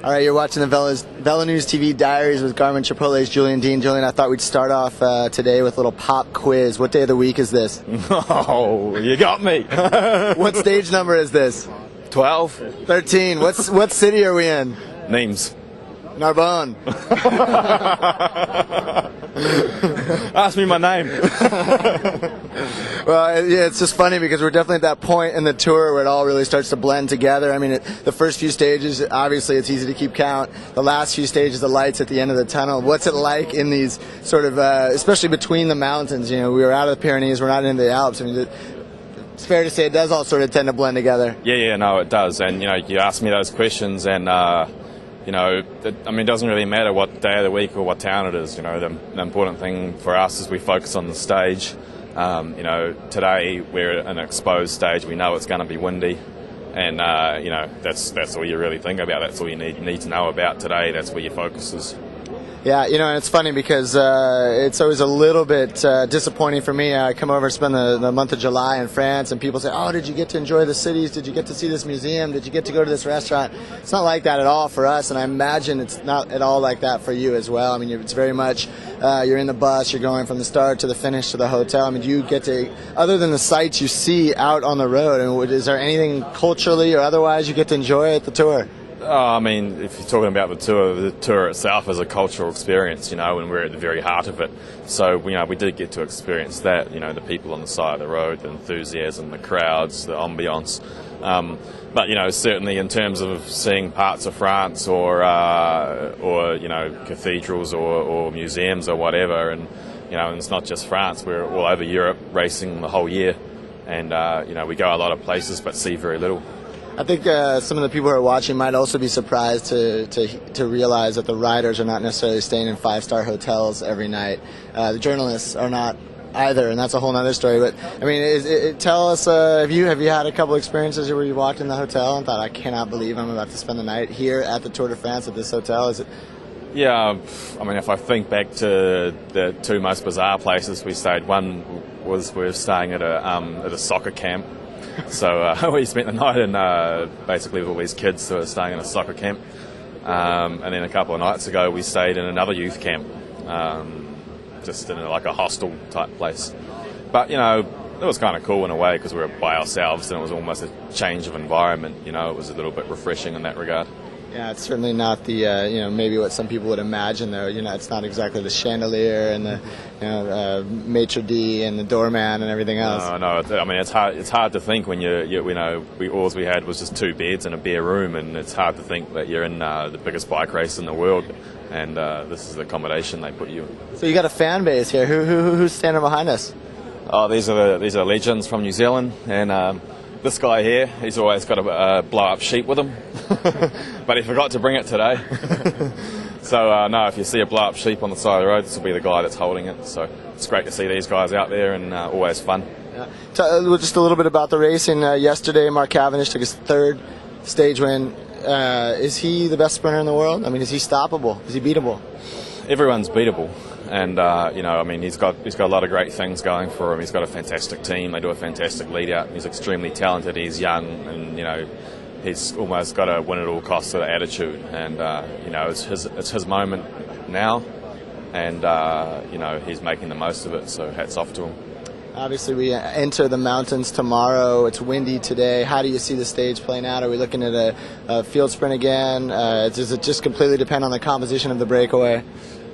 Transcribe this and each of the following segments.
All right, you're watching the Velo News TV Diaries with Garmin Chipotle's Julian Dean. Julian, I thought we'd start off today with a little pop quiz. What day of the week is this? Oh, you got me. What stage number is this? 12. 13. What city are we in? Names. Narbonne. Ask me my name. Well, yeah, it's just funny because we're definitely at that point in the tour where it all really starts to blend together. I mean, the first few stages, obviously, it's easy to keep count. The last few stages, the lights at the end of the tunnel. What's it like in these sort of, especially between the mountains? You know, we were out of the Pyrenees, we're not in the Alps. I mean, it's fair to say it does all sort of tend to blend together. Yeah, no, it does. And, you know, you ask me those questions and, you know, it doesn't really matter what day of the week or what town it is. You know, the important thing for us is we focus on the stage. You know, today we're at an exposed stage. We know it's going to be windy, and you know, that's all you really think about. That's all you need to know about today. That's where your focus is. Yeah, you know, and it's funny because it's always a little bit disappointing for me. I come over and spend the month of July in France, and people say, oh, did you get to enjoy the cities? Did you get to see this museum? Did you get to go to this restaurant? It's not like that at all for us, and I imagine it's not at all like that for you as well. I mean, it's very much, you're in the bus, you're going from the start to the finish to the hotel. I mean, do you get to, other than the sights you see out on the road, and is there anything culturally or otherwise you get to enjoy at the tour? I mean, if you're talking about the tour itself is a cultural experience, you know, and we're at the very heart of it. So, you know, we did get to experience that, you know, the people on the side of the road, the enthusiasm, the crowds, the ambiance. But, you know, certainly in terms of seeing parts of France or you know, cathedrals or museums or whatever, and, you know, and it's not just France, we're all over Europe racing the whole year. And, you know, we go a lot of places but see very little. I think some of the people who are watching might also be surprised to realize that the riders are not necessarily staying in five-star hotels every night. The journalists are not either, and that's a whole other story. But I mean, tell us, have you had a couple experiences where you walked in the hotel and thought, I cannot believe I'm about to spend the night here at the Tour de France at this hotel? Is it? Yeah, I mean, if I think back to the two most bizarre places we stayed, one was we were staying at a soccer camp. So we spent the night in basically with all these kids who were staying in a soccer camp. And then a couple of nights ago we stayed in another youth camp, just in like a hostel type place. But, you know, it was kind of cool in a way because we were by ourselves and it was almost a change of environment. You know, it was a little bit refreshing in that regard. Yeah, it's certainly not the, you know, maybe what some people would imagine, though. You know, it's not exactly the chandelier and the, you know, maitre d' and the doorman and everything else. No, I mean, it's hard to think when you know, all we had was just two beds and a bare room, and it's hard to think that you're in the biggest bike race in the world, and this is the accommodation they put you in. So you got a fan base here. Who's standing behind us? Oh, these are legends from New Zealand, and this guy here, he's always got a blow-up sheep with him, but he forgot to bring it today. So, no, if you see a blow-up sheep on the side of the road, this will be the guy that's holding it. So it's great to see these guys out there, and always fun. Yeah. Just a little bit about the racing. Yesterday, Mark Cavendish took his third stage win. Is he the best sprinter in the world? I mean, is he stoppable? Is he beatable? Everyone's beatable. And, you know, I mean, he's got a lot of great things going for him. He's got a fantastic team. They do a fantastic lead-out. He's extremely talented. He's young and, you know, he's almost got a win-at-all-costs sort of attitude. And, you know, it's his moment now. And, you know, he's making the most of it, so hats off to him. Obviously, we enter the mountains tomorrow. It's windy today. How do you see the stage playing out? Are we looking at a field sprint again? Does it just completely depend on the composition of the breakaway?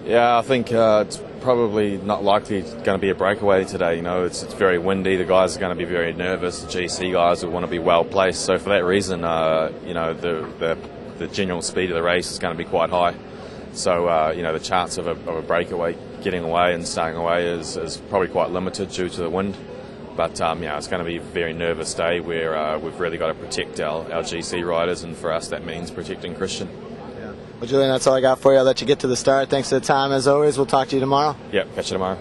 Yeah, I think it's probably not likely going to be a breakaway today. You know, it's very windy. The guys are going to be very nervous. The GC guys will want to be well placed. So for that reason, you know, the general speed of the race is going to be quite high. So you know, the chance of a breakaway getting away and staying away is probably quite limited due to the wind. But you know, it's going to be a very nervous day where we've really got to protect our GC riders, and for us that means protecting Christian. Well, Julian, that's all I got for you. I'll let you get to the start. Thanks for the time, as always. We'll talk to you tomorrow. Yep, catch you tomorrow.